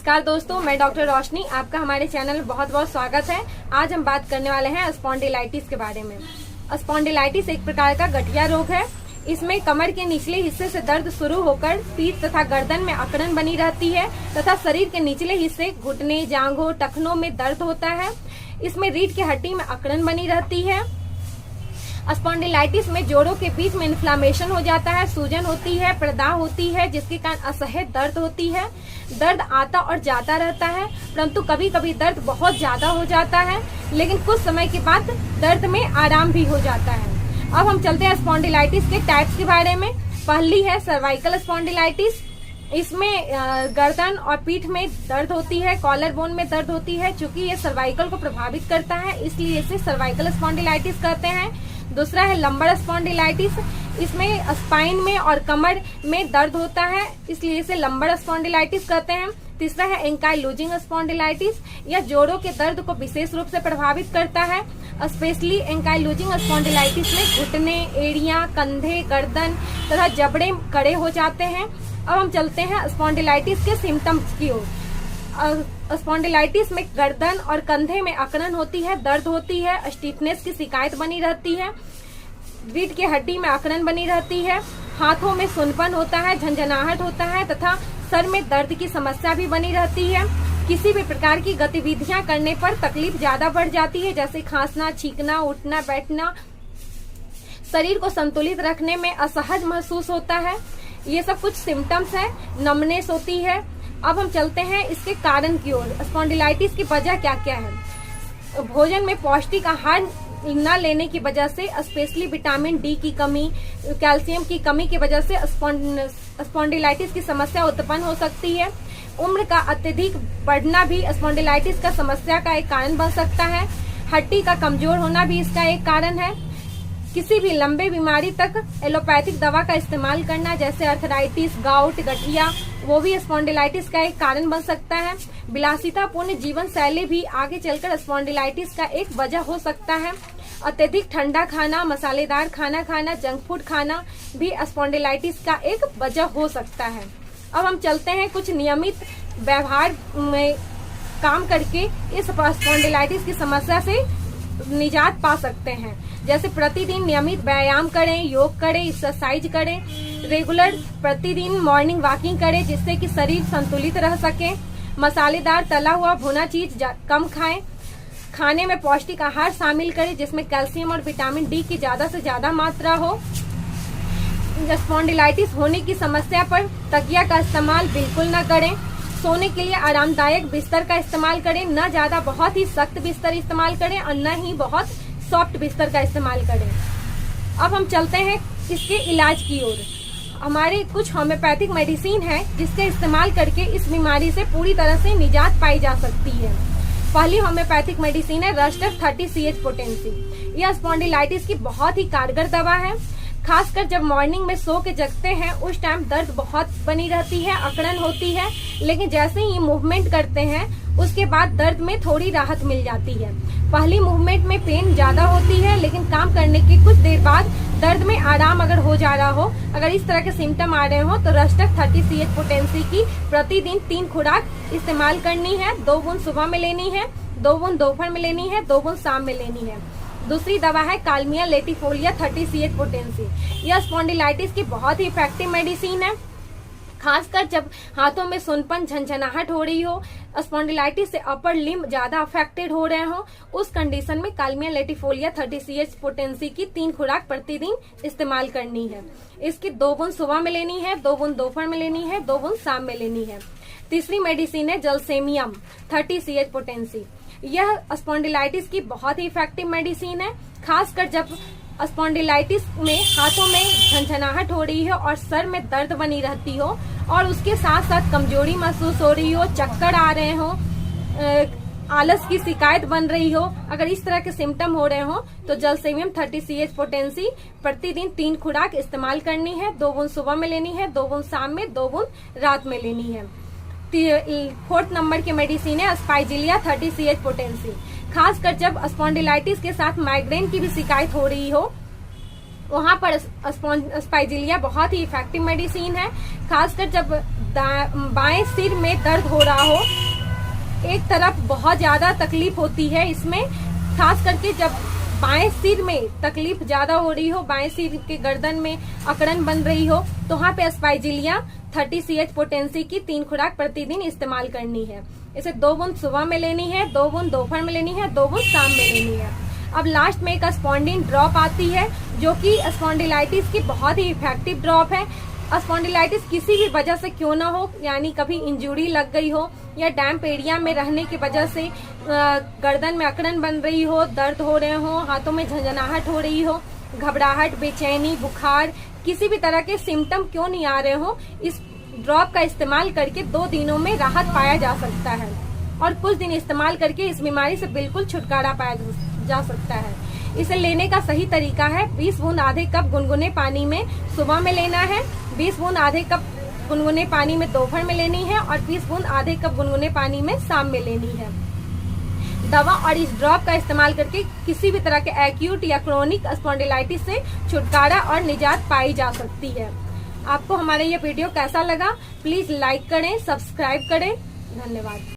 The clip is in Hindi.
नमस्कार दोस्तों, मैं डॉक्टर रोशनी, आपका हमारे चैनल में बहुत बहुत स्वागत है। आज हम बात करने वाले हैं स्पॉन्डिलाइटिस के बारे में। स्पॉन्डिलाइटिस एक प्रकार का गठिया रोग है। इसमें कमर के निचले हिस्से से दर्द शुरू होकर पीठ तथा गर्दन में अकड़न बनी रहती है तथा शरीर के निचले हिस्से घुटने, जांघों, टखनों में दर्द होता है। इसमें रीढ़ की हड्डी में अकड़न बनी रहती है। स्पॉन्डिलाइटिस में जोड़ों के बीच में इन्फ्लामेशन हो जाता है, सूजन होती है, प्रदाह होती है, जिसके कारण असह्य दर्द होती है। दर्द आता और जाता रहता है, परंतु कभी कभी दर्द बहुत ज्यादा हो जाता है, लेकिन कुछ समय के बाद दर्द में आराम भी हो जाता है। अब हम चलते हैं स्पॉन्डिलाइटिस के टाइप्स के बारे में। पहली है सर्वाइकल स्पॉन्डिलाइटिस। इसमें गर्दन और पीठ में दर्द होती है, कॉलर बोन में दर्द होती है। चूंकि ये सर्वाइकल को प्रभावित करता है, इसलिए इसे सर्वाइकल स्पॉन्डिलाइटिस कहते हैं। दूसरा है लंबर स्पॉन्डिलाइटिस। इसमें स्पाइन में और कमर में दर्द होता है, इसलिए इसे लंबर स्पॉन्डिलाइटिस कहते हैं। तीसरा है एंकाइलोजिंग स्पॉन्डिलाइटिस। यह जोड़ों के दर्द को विशेष रूप से प्रभावित करता है। स्पेशली एंकाइलोजिंग स्पॉन्डिलाइटिस में घुटने, एड़ियां, कंधे, गर्दन तथा जबड़े कड़े हो जाते हैं। अब हम चलते हैं स्पॉन्डिलाइटिस के सिम्टम्स की ओर। स्पॉन्डिलाइटिस में गर्दन और कंधे में अकड़न होती है, दर्द होती है, स्टिफनेस की शिकायत बनी रहती है, रीढ़ की हड्डी में अकड़न बनी रहती है, हाथों में सूनपन होता है, झंझनाहट होता है तथा सर में दर्द की समस्या भी बनी रहती है। किसी भी प्रकार की गतिविधियां करने पर तकलीफ ज्यादा बढ़ जाती है, जैसे खांसना, छींकना, उठना, बैठना। शरीर को संतुलित रखने में असहज महसूस होता है। ये सब कुछ सिम्टम्स है। नमनेस होती है। अब हम चलते हैं इसके कारण की ओर। स्पॉन्डिलाइटिस की वजह क्या क्या है? भोजन में पौष्टिक आहार न लेने की वजह से, स्पेशली विटामिन डी की कमी, कैल्शियम की कमी की वजह से स्पॉन्डिलाइटिस की समस्या उत्पन्न हो सकती है। उम्र का अत्यधिक बढ़ना भी स्पॉन्डिलाइटिस का समस्या का एक कारण बन सकता है। हड्डी का कमजोर होना भी इसका एक कारण है। किसी भी लंबे बीमारी तक एलोपैथिक दवा का इस्तेमाल करना, जैसे अर्थराइटिस, गाउट, गठिया, वो भी स्पॉन्डिलाइटिस का एक कारण बन सकता है। विलासितापूर्ण जीवन शैली भी आगे चलकर स्पॉन्डिलाइटिस का एक वजह हो सकता है। अत्यधिक ठंडा खाना, मसालेदार खाना खाना, जंक फूड खाना भी स्पॉन्डिलाइटिस का एक वजह हो सकता है। अब हम चलते हैं कुछ नियमित व्यवहार में काम करके इस स्पॉन्डिलाइटिस की समस्या से निजात पा सकते हैं। जैसे प्रतिदिन नियमित व्यायाम करें, योग करें, एक्सरसाइज करें, रेगुलर प्रतिदिन मॉर्निंग वॉकिंग करें, जिससे कि शरीर संतुलित रह सके। मसालेदार तला हुआ भुना चीज कम खाएं। खाने में पौष्टिक आहार शामिल करें, जिसमें कैल्शियम और विटामिन डी की ज्यादा से ज्यादा मात्रा हो। स्पॉन्डिलाइटिस होने की समस्या पर तकिया का इस्तेमाल बिल्कुल न करें। सोने के लिए आरामदायक बिस्तर का इस्तेमाल करें। न ज्यादा बहुत ही सख्त बिस्तर इस्तेमाल करें और न ही बहुत सॉफ्ट बिस्तर का इस्तेमाल करें। अब हम चलते हैं इसके इलाज की ओर। हमारे कुछ होम्योपैथिक मेडिसिन है, जिसके इस्तेमाल करके इस बीमारी से पूरी तरह से निजात पाई जा सकती है। पहली होम्योपैथिक मेडिसिन है रस्टफ 30CH पोटेंसी। यह स्पॉन्डिलाइटिस की बहुत ही कारगर दवा है। खासकर जब मॉर्निंग में सो के जगते हैं, उस टाइम दर्द बहुत बनी रहती है, अकड़न होती है, लेकिन जैसे ही मूवमेंट करते हैं उसके बाद दर्द में थोड़ी राहत मिल जाती है। पहली मूवमेंट में पेन ज्यादा होती है, लेकिन काम करने के कुछ देर बाद दर्द में आराम अगर हो जा रहा हो, अगर इस तरह के सिम्टम आ रहे हो, तो रस्टफ 30CH पोटेंसी की प्रतिदिन 3 खुराक इस्तेमाल करनी है। 2 बूंद सुबह में लेनी है, 2 बूंद दोपहर में लेनी है, 2 बूंद शाम में लेनी है। दूसरी दवा है कालमिया लेटिफोलिया 30CH पोटेंसी। यह स्पॉन्डिलाइटिस की बहुत ही इफेक्टिव मेडिसिन है। खासकर जब हाथों में सूनपन, झंझनाहट हो रही हो, स्पॉन्डिलाइटिस से अपर लिम्ब ज्यादा अफेक्टेड हो रहे हो, उस कंडीशन में कालमिया लेटिफोलिया 30CH पोटेंसी की 3 खुराक प्रतिदिन इस्तेमाल करनी है। इसकी 2 बूंद सुबह में लेनी है, 2 बूंद दोपहर में लेनी है, 2 बूंद शाम में लेनी है। तीसरी मेडिसिन है जलसेमियम 30CH पोटेंसी। यह स्पॉन्डिलाइटिस की बहुत ही इफेक्टिव मेडिसिन है। खासकर जब स्पॉन्डिलाइटिस में हाथों में झंझनाहट हो रही हो और सर में दर्द बनी रहती हो और उसके साथ साथ कमजोरी महसूस हो रही हो, चक्कर आ रहे हो, आलस की शिकायत बन रही हो, अगर इस तरह के सिम्टम हो रहे हो, तो जलसेमियम 30CH पोटेंसी प्रतिदिन 3 खुराक इस्तेमाल करनी है। 2 बूंद सुबह में लेनी है, 2 बूंद शाम में, 2 बूंद रात में लेनी है। 4th नंबर की मेडिसिन है स्पाइजिलिया 30CH पोटेंसी। खासकर जब स्पॉन्डिलाइटिस के साथ माइग्रेन की भी शिकायत हो रही हो, वहाँ पर स्पाइजिलिया बहुत ही इफेक्टिव मेडिसिन है। खासकर जब बाएं सिर में दर्द हो रहा हो, एक तरफ बहुत ज्यादा तकलीफ होती है इसमें, खास करके जब बाएं सिर में तकलीफ ज्यादा हो रही हो, बाएं सिर के गर्दन में अकड़न बन रही हो, तो वहाँ पे स्पाइजिलिया 30 CH पोटेंसी की 3 खुराक प्रतिदिन इस्तेमाल करनी है। इसे 2 बूंद सुबह में लेनी है, 2 बूंद दोपहर में लेनी है, 2 बूंद शाम में लेनी है। अब लास्ट में एक स्पॉन्डिन ड्रॉप आती है जो कि स्पॉन्डिलाइटिस की बहुत ही इफेक्टिव ड्रॉप है। स्पॉन्डिलाइटिस किसी भी वजह से क्यों ना हो, यानी कभी इंजुरी लग गई हो या डैम्प एरिया में रहने की वजह से गर्दन में अकड़न बन रही हो, दर्द हो रहे हो, हाथों में झंझनाहट हो रही हो, घबराहट, बेचैनी, बुखार, किसी भी तरह के सिम्टम क्यों नहीं आ रहे हो, इस ड्रॉप का इस्तेमाल करके 2 दिनों में राहत पाया जा सकता है और कुछ दिन इस्तेमाल करके इस बीमारी से बिल्कुल छुटकारा पाया जा सकता है। इसे लेने का सही तरीका है 20 बूंद आधे कप गुनगुने पानी में सुबह में लेना है, 20 बूंद आधे कप गुनगुने पानी में दोपहर में लेनी है और 20 बूंद आधे कप गुनगुने पानी में शाम में लेनी है। दवा और इस ड्रॉप का इस्तेमाल करके किसी भी तरह के एक्यूट या क्रोनिक स्पॉन्डिलाइटिस से छुटकारा और निजात पाई जा सकती है। आपको हमारा ये वीडियो कैसा लगा, प्लीज लाइक करें, सब्सक्राइब करें। धन्यवाद।